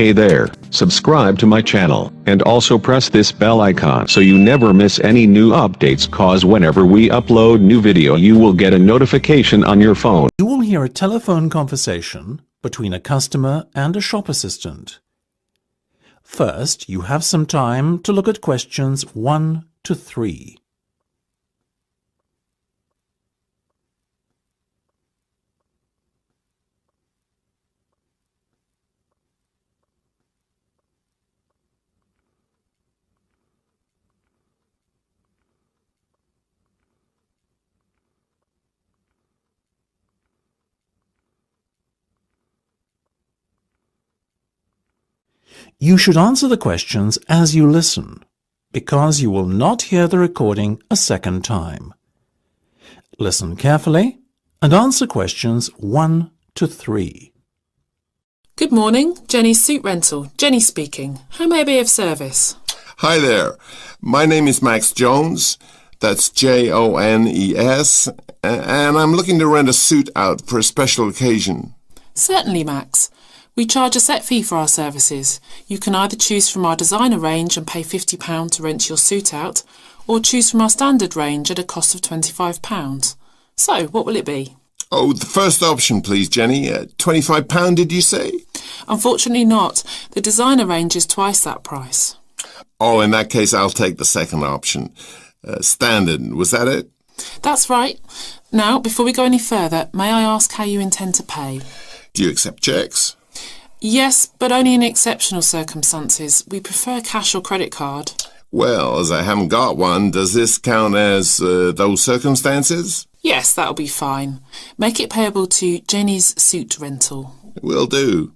Hey there, subscribe to my channel, and also press this bell icon so you never miss any new updates, cause whenever we upload new video you will get a notification on your phone. You will hear a telephone conversation between a customer and a shop assistant. First, you have some time to look at questions 1 to 3. You should answer the questions as you listen, because you will not hear the recording a second time. Listen carefully and answer questions 1 to 3. Good morning, Jenny's Suit Rental. Jenny speaking. How may I be of service? Hi there. My name is Max Jones. That's Jones. And I'm looking to rent a suit out for a special occasion. Certainly, Max. We charge a set fee for our services. You can either choose from our designer range and pay £50 to rent your suit out, or choose from our standard range at a cost of £25. So, what will it be? Oh, the first option, please, Jenny. £25, did you say? Unfortunately not. The designer range is twice that price. Oh, in that case, I'll take the second option. Standard, was that it? That's right. Now, before we go any further, may I ask how you intend to pay? Do you accept checks? Yes, but only in exceptional circumstances. We prefer cash or credit card. Well, as I haven't got one, does this count as those circumstances? Yes, that'll be fine. Make it payable to Jenny's Suit Rental. Will do.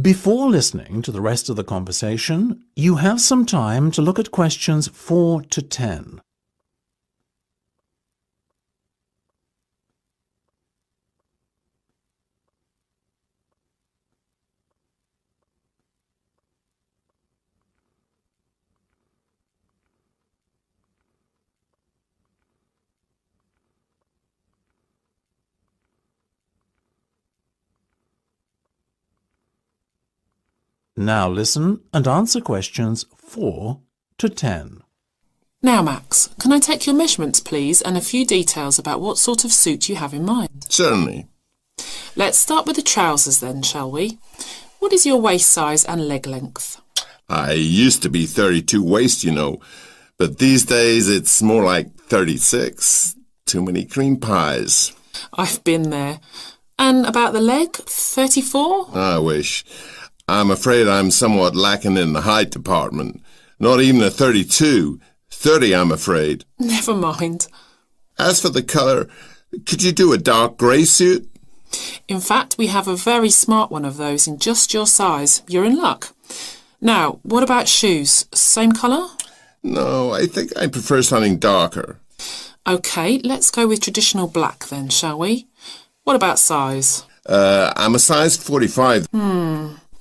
Before listening to the rest of the conversation, you have some time to look at questions 4 to 10. Now listen and answer questions 4 to 10. Now, Max, can I take your measurements, please, and a few details about what sort of suit you have in mind? Certainly. Let's start with the trousers then, shall we? What is your waist size and leg length? I used to be 32 waist, you know, but these days it's more like 36. Too many cream pies. I've been there. And about the leg, 34? I wish. I'm afraid I'm somewhat lacking in the height department. Not even a 32. 30, I'm afraid. Never mind. As for the colour, could you do a dark grey suit? In fact, we have a very smart one of those in just your size. You're in luck. Now, what about shoes? Same colour? No, I think I prefer something darker. OK, let's go with traditional black then, shall we? What about size? I'm a size 45.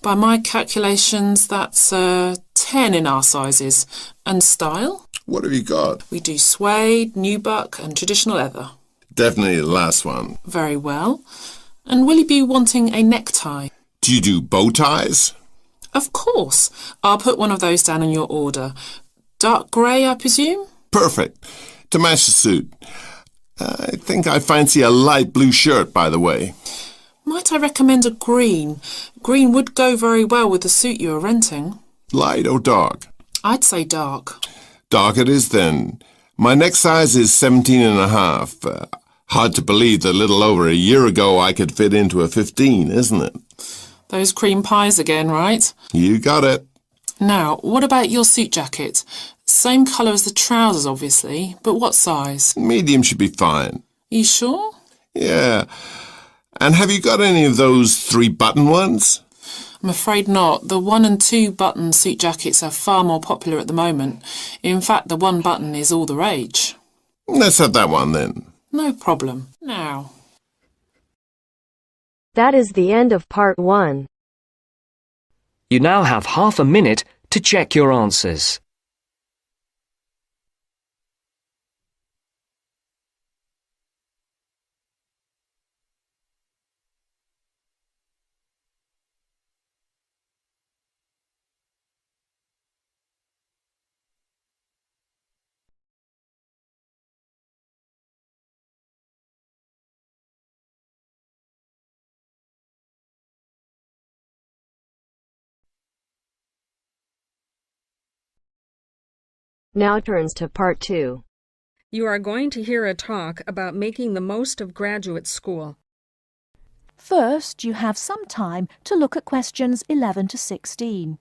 By my calculations, that's 10 in our sizes. And style? What have you got? We do suede, nubuck and traditional leather. Definitely the last one. Very well. And will you be wanting a necktie? Do you do bow ties? Of course. I'll put one of those down in your order. Dark grey, I presume? Perfect. To match the suit. I think I fancy a light blue shirt, by the way. Might I recommend a green? Green would go very well with the suit you are renting. Light or dark? I'd say dark. Dark it is then. My neck size is 17 and a half. Hard to believe that a little over a year ago I could fit into a 15, isn't it? Those cream pies again, right? You got it. Now, what about your suit jacket? Same colour as the trousers, obviously, but what size? Medium should be fine. You sure? Yeah. And have you got any of those 3-button ones? I'm afraid not. The 1 and 2 button suit jackets are far more popular at the moment. In fact, the 1 button is all the rage. Let's have that one then. No problem. Now. That is the end of part 1. You now have half a minute to check your answers. Now turns to Part 2. You are going to hear a talk about making the most of graduate school. First, you have some time to look at questions 11 to 16.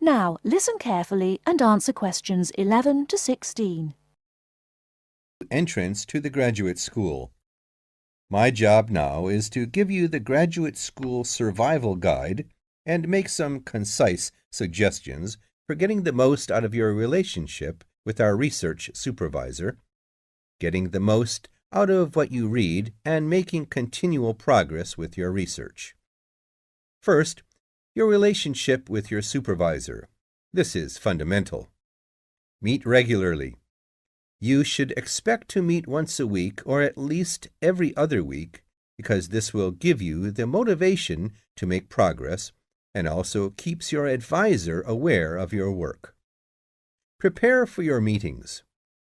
Now, listen carefully and answer questions 11 to 16. Entrance to the graduate school. My job now is to give you the graduate school survival guide and make some concise suggestions for getting the most out of your relationship with our research supervisor, getting the most out of what you read, and making continual progress with your research. First, your relationship with your supervisor. This is fundamental. Meet regularly. You should expect to meet once a week or at least every other week because this will give you the motivation to make progress and also keeps your advisor aware of your work. Prepare for your meetings.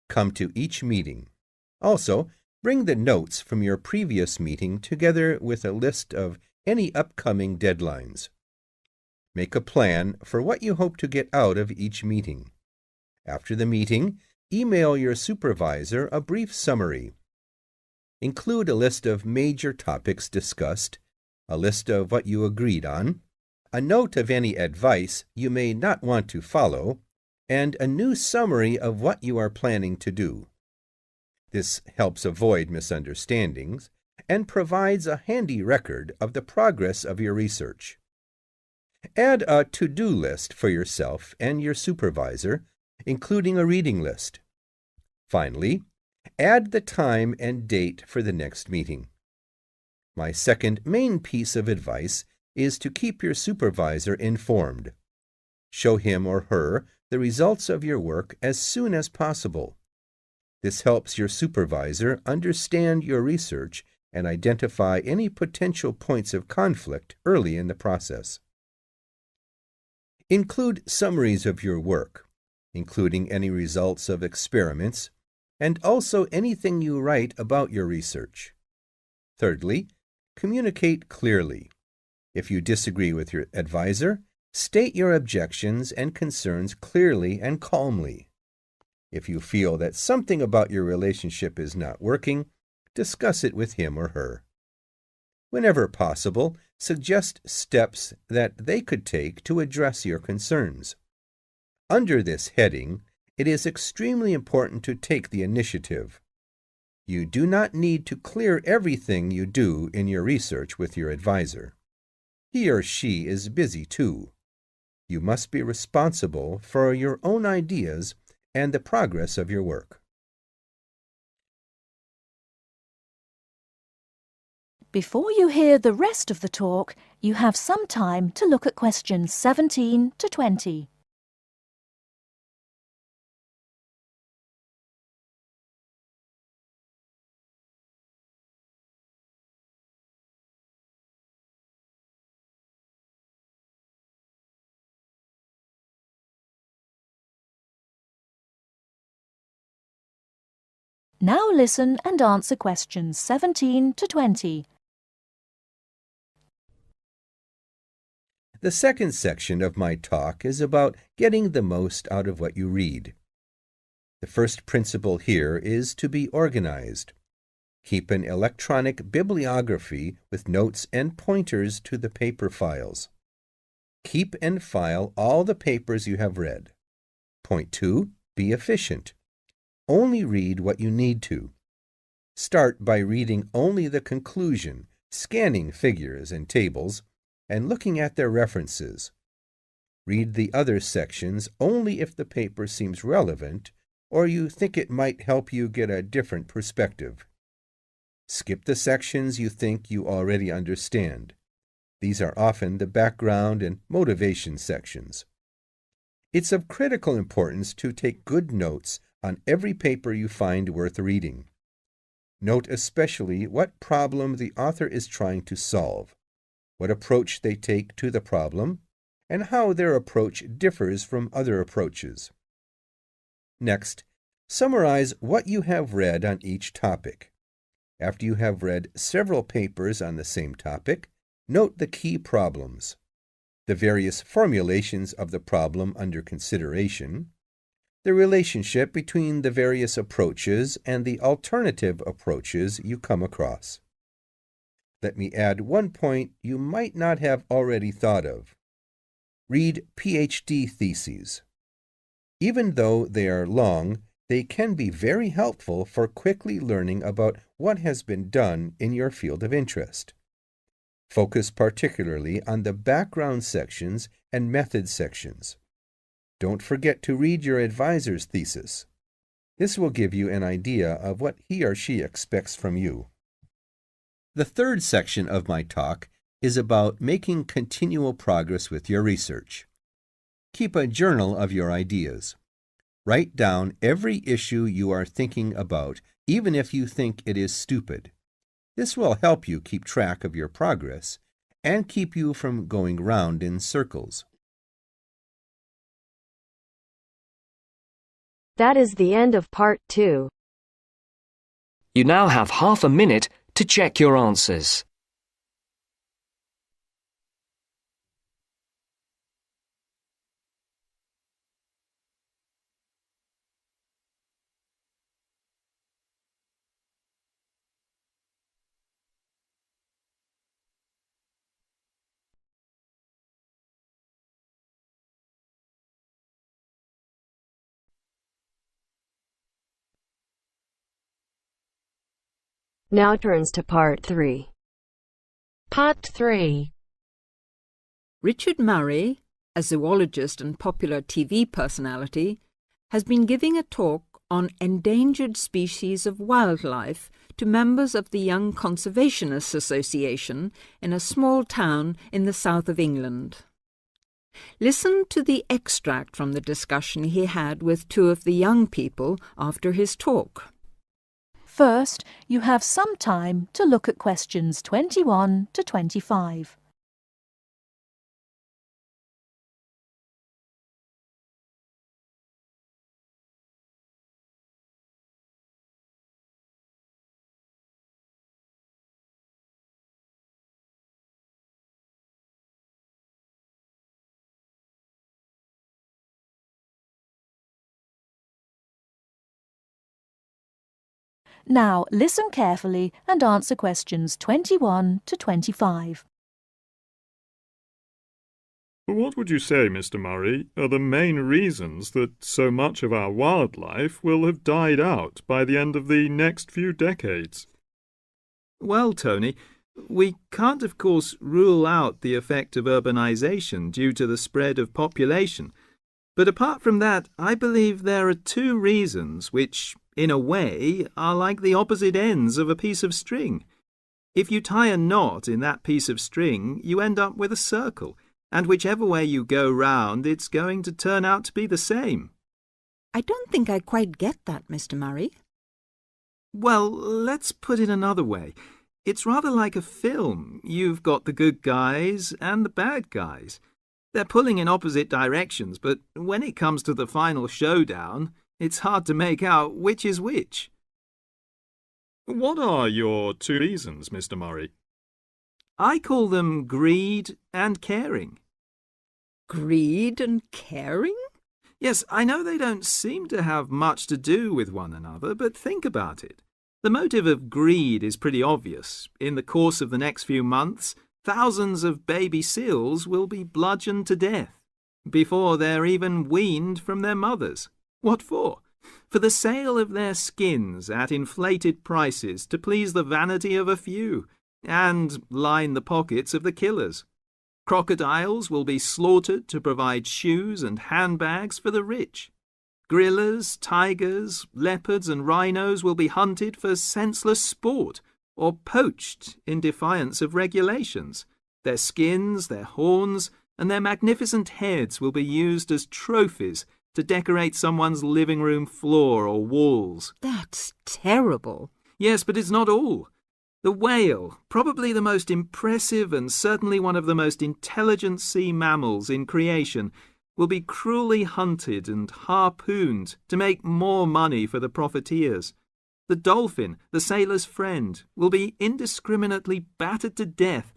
Come to each meeting. Also, bring the notes from your previous meeting together with a list of any upcoming deadlines. Make a plan for what you hope to get out of each meeting. After the meeting, email your supervisor a brief summary. Include a list of major topics discussed, a list of what you agreed on, a note of any advice you may not want to follow, and a new summary of what you are planning to do. This helps avoid misunderstandings and provides a handy record of the progress of your research. Add a to-do list for yourself and your supervisor, including a reading list. Finally, add the time and date for the next meeting. My second main piece of advice is to keep your supervisor informed. Show him or her the results of your work as soon as possible. This helps your supervisor understand your research and identify any potential points of conflict early in the process. Include summaries of your work, including any results of experiments, and also anything you write about your research. Thirdly, communicate clearly. If you disagree with your advisor, state your objections and concerns clearly and calmly. If you feel that something about your relationship is not working, discuss it with him or her. Whenever possible, suggest steps that they could take to address your concerns. Under this heading, it is extremely important to take the initiative. You do not need to clear everything you do in your research with your advisor. He or she is busy too. You must be responsible for your own ideas and the progress of your work. Before you hear the rest of the talk, you have some time to look at questions 17 to 20. Now listen and answer questions 17 to 20. The second section of my talk is about getting the most out of what you read. The first principle here is to be organized. Keep an electronic bibliography with notes and pointers to the paper files. Keep and file all the papers you have read. Point 2. Be efficient. Only read what you need to. Start by reading only the conclusion, scanning figures and tables, and looking at their references. Read the other sections only if the paper seems relevant or you think it might help you get a different perspective. Skip the sections you think you already understand. These are often the background and motivation sections. It's of critical importance to take good notes on every paper you find worth reading. Note especially what problem the author is trying to solve, what approach they take to the problem, and how their approach differs from other approaches. Next, summarize what you have read on each topic. After you have read several papers on the same topic, note the key problems, the various formulations of the problem under consideration, the relationship between the various approaches and the alternative approaches you come across. Let me add one point you might not have already thought of. Read PhD theses. Even though they are long, they can be very helpful for quickly learning about what has been done in your field of interest. Focus particularly on the background sections and method sections. Don't forget to read your advisor's thesis. This will give you an idea of what he or she expects from you. The third section of my talk is about making continual progress with your research. Keep a journal of your ideas. Write down every issue you are thinking about, even if you think it is stupid. This will help you keep track of your progress and keep you from going round in circles. That is the end of part 2. You now have half a minute to check your answers. Now turns to part 3. Part 3. Richard Murray, a zoologist and popular TV personality, has been giving a talk on endangered species of wildlife to members of the Young Conservationists Association in a small town in the south of England. Listen to the extract from the discussion he had with two of the young people after his talk. First, you have some time to look at questions 21 to 25. Now listen carefully and answer questions 21 to 25. What would you say, Mr. Murray, are the main reasons that so much of our wildlife will have died out by the end of the next few decades? Well, Tony, we can't of course rule out the effect of urbanization due to the spread of population. But apart from that, I believe there are two reasons which, in a way, are like the opposite ends of a piece of string. If you tie a knot in that piece of string, you end up with a circle, and whichever way you go round, it's going to turn out to be the same. I don't think I quite get that, Mr. Murray. Well, let's put it another way. It's rather like a film. You've got the good guys and the bad guys. They're pulling in opposite directions, but when it comes to the final showdown, it's hard to make out which is which. What are your two reasons, Mr. Murray? I call them greed and caring. Greed and caring? Yes, I know they don't seem to have much to do with one another, but think about it. The motive of greed is pretty obvious. In the course of the next few months, thousands of baby seals will be bludgeoned to death before they're even weaned from their mothers. What for? For the sale of their skins at inflated prices to please the vanity of a few and line the pockets of the killers. Crocodiles will be slaughtered to provide shoes and handbags for the rich. Gorillas, tigers, leopards and rhinos will be hunted for senseless sport or poached in defiance of regulations. Their skins, their horns, and their magnificent heads will be used as trophies to decorate someone's living room floor or walls. That's terrible. Yes, but it's not all. The whale, probably the most impressive and certainly one of the most intelligent sea mammals in creation, will be cruelly hunted and harpooned to make more money for the profiteers. The dolphin, the sailor's friend, will be indiscriminately battered to death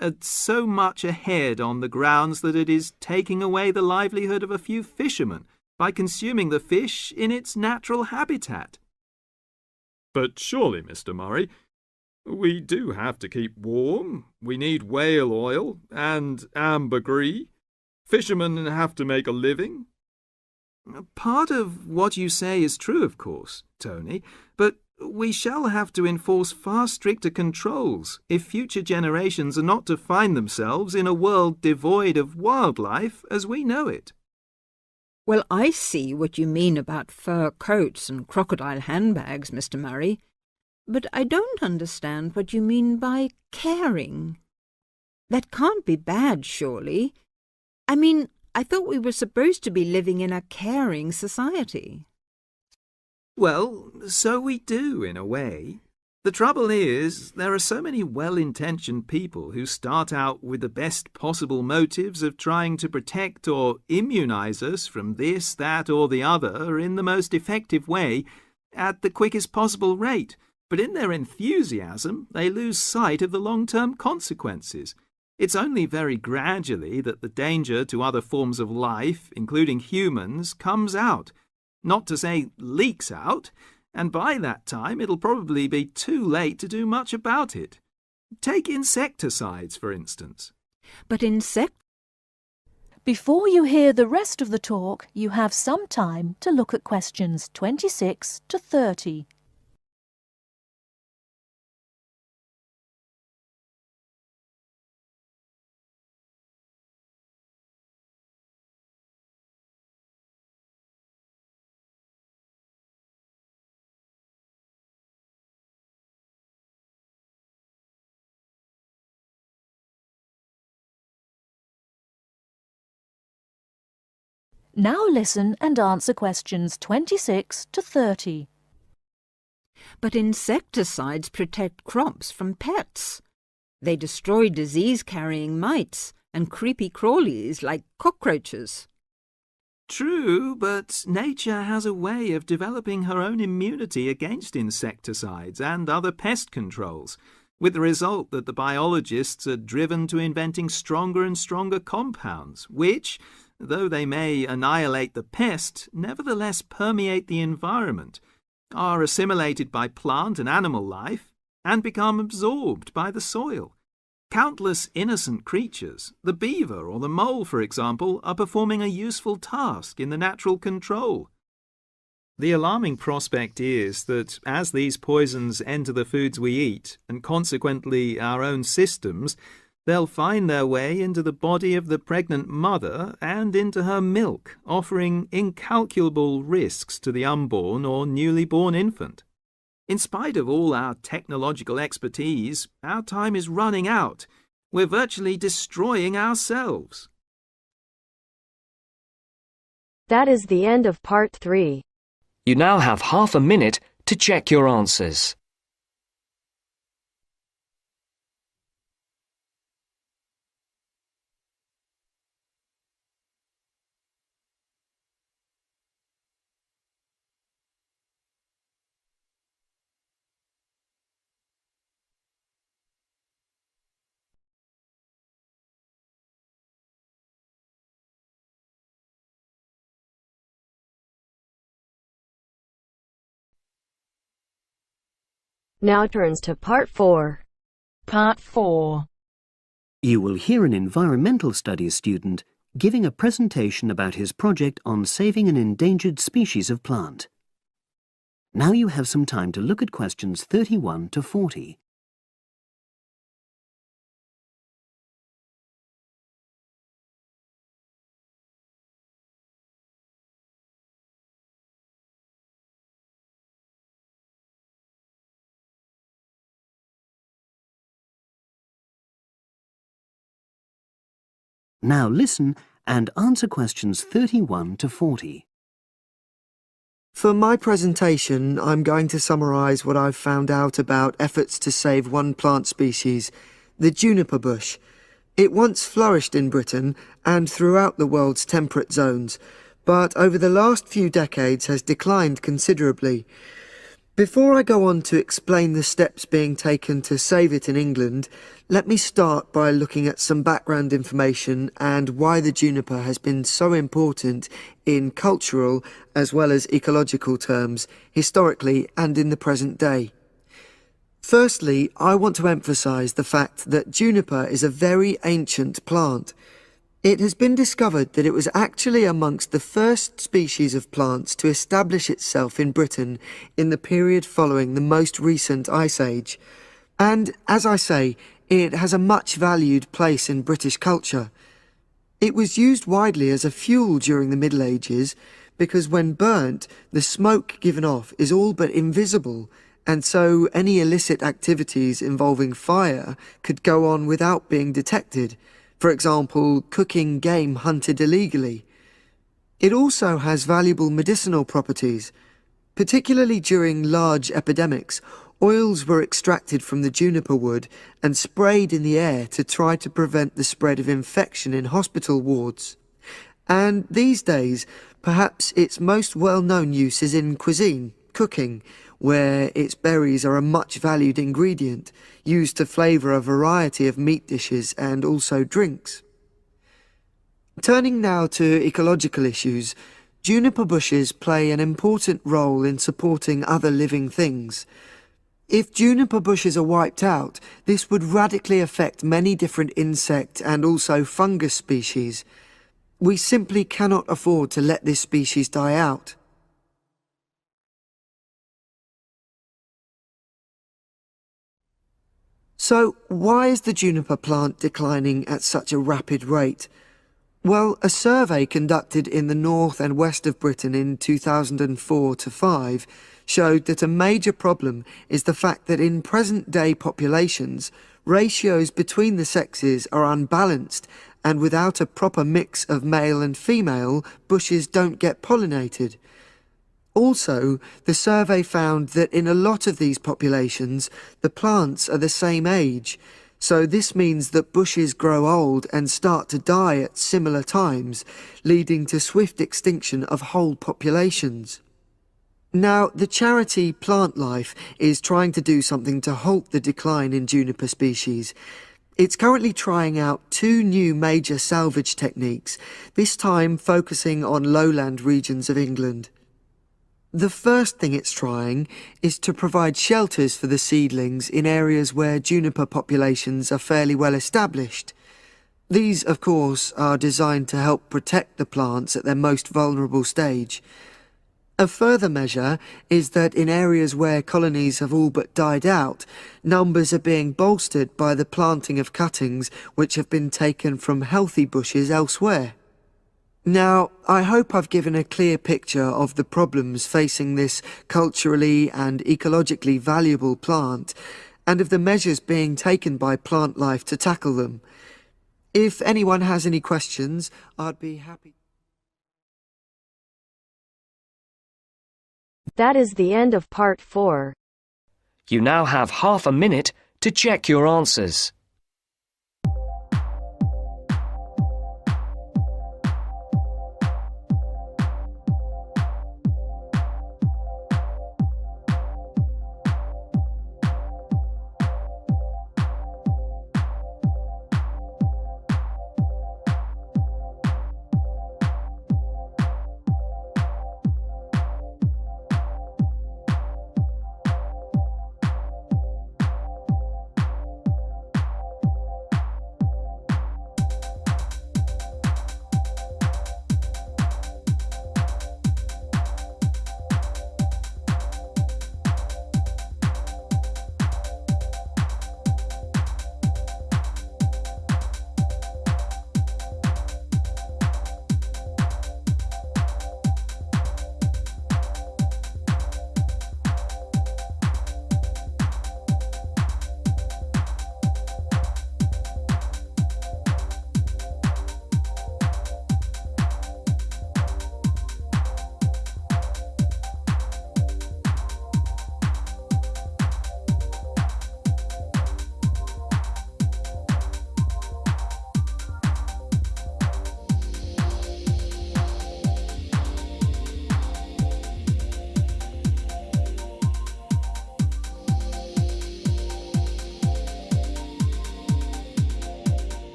at so much a head on the grounds that it is taking away the livelihood of a few fishermen by consuming the fish in its natural habitat. But surely, Mr. Murray, we do have to keep warm. We need whale oil and ambergris. Fishermen have to make a living. Part of what you say is true, of course, Tony, but we shall have to enforce far stricter controls if future generations are not to find themselves in a world devoid of wildlife as we know it. Well, I see what you mean about fur coats and crocodile handbags, Mr. Murray, but I don't understand what you mean by caring. That can't be bad, surely. I mean, I thought we were supposed to be living in a caring society. Well, so we do, in a way. The trouble is, there are so many well-intentioned people who start out with the best possible motives of trying to protect or immunize us from this, that, or the other in the most effective way at the quickest possible rate. But in their enthusiasm, they lose sight of the long-term consequences. It's only very gradually that the danger to other forms of life, including humans, comes out. Not to say leaks out, and by that time it'll probably be too late to do much about it. Take insecticides, for instance. But Before you hear the rest of the talk, you have some time to look at questions 26 to 30. Now listen and answer questions 26 to 30. But insecticides protect crops from pests. They destroy disease-carrying mites and creepy crawlies like cockroaches. True, but nature has a way of developing her own immunity against insecticides and other pest controls, with the result that the biologists are driven to inventing stronger and stronger compounds, which, though they may annihilate the pest, nevertheless permeate the environment, are assimilated by plant and animal life, and become absorbed by the soil. Countless innocent creatures, the beaver or the mole, for example, are performing a useful task in the natural control. The alarming prospect is that as these poisons enter the foods we eat, and consequently our own systems, they'll find their way into the body of the pregnant mother and into her milk, offering incalculable risks to the unborn or newly born infant. In spite of all our technological expertise, our time is running out. We're virtually destroying ourselves. That is the end of part 3. You now have half a minute to check your answers. Now turns to part 4. Part 4. You will hear an environmental studies student giving a presentation about his project on saving an endangered species of plant. Now you have some time to look at questions 31 to 40. Now listen and answer questions 31 to 40. For my presentation, I'm going to summarise what I've found out about efforts to save one plant species, the juniper bush. It once flourished in Britain and throughout the world's temperate zones, but over the last few decades has declined considerably. Before I go on to explain the steps being taken to save it in England, let me start by looking at some background information and why the juniper has been so important in cultural as well as ecological terms, historically and in the present day. Firstly, I want to emphasise the fact that juniper is a very ancient plant. It has been discovered that it was actually amongst the first species of plants to establish itself in Britain in the period following the most recent Ice Age. And, as I say, it has a much valued place in British culture. It was used widely as a fuel during the Middle Ages because when burnt, the smoke given off is all but invisible, and so any illicit activities involving fire could go on without being detected. For example, cooking game hunted illegally. It also has valuable medicinal properties. Particularly during large epidemics, oils were extracted from the juniper wood and sprayed in the air to try to prevent the spread of infection in hospital wards. And these days, perhaps its most well-known use is in cuisine, cooking, where its berries are a much valued ingredient, used to flavour a variety of meat dishes and also drinks. Turning now to ecological issues, juniper bushes play an important role in supporting other living things. If juniper bushes are wiped out, this would radically affect many different insect and also fungus species. We simply cannot afford to let this species die out. So, why is the juniper plant declining at such a rapid rate? Well, a survey conducted in the north and west of Britain in 2004-5 showed that a major problem is the fact that in present-day populations, ratios between the sexes are unbalanced, and without a proper mix of male and female, bushes don't get pollinated. Also, the survey found that in a lot of these populations, the plants are the same age, so this means that bushes grow old and start to die at similar times, leading to swift extinction of whole populations. Now, the charity Plant Life is trying to do something to halt the decline in juniper species. It's currently trying out 2 new major salvage techniques, this time focusing on lowland regions of England. The first thing it's trying is to provide shelters for the seedlings in areas where juniper populations are fairly well established. These, of course, are designed to help protect the plants at their most vulnerable stage. A further measure is that in areas where colonies have all but died out, numbers are being bolstered by the planting of cuttings which have been taken from healthy bushes elsewhere. Now, I hope I've given a clear picture of the problems facing this culturally and ecologically valuable plant, and of the measures being taken by Plant Life to tackle them. If anyone has any questions, I'd be happy. That is the end of part 4. You now have half a minute to check your answers.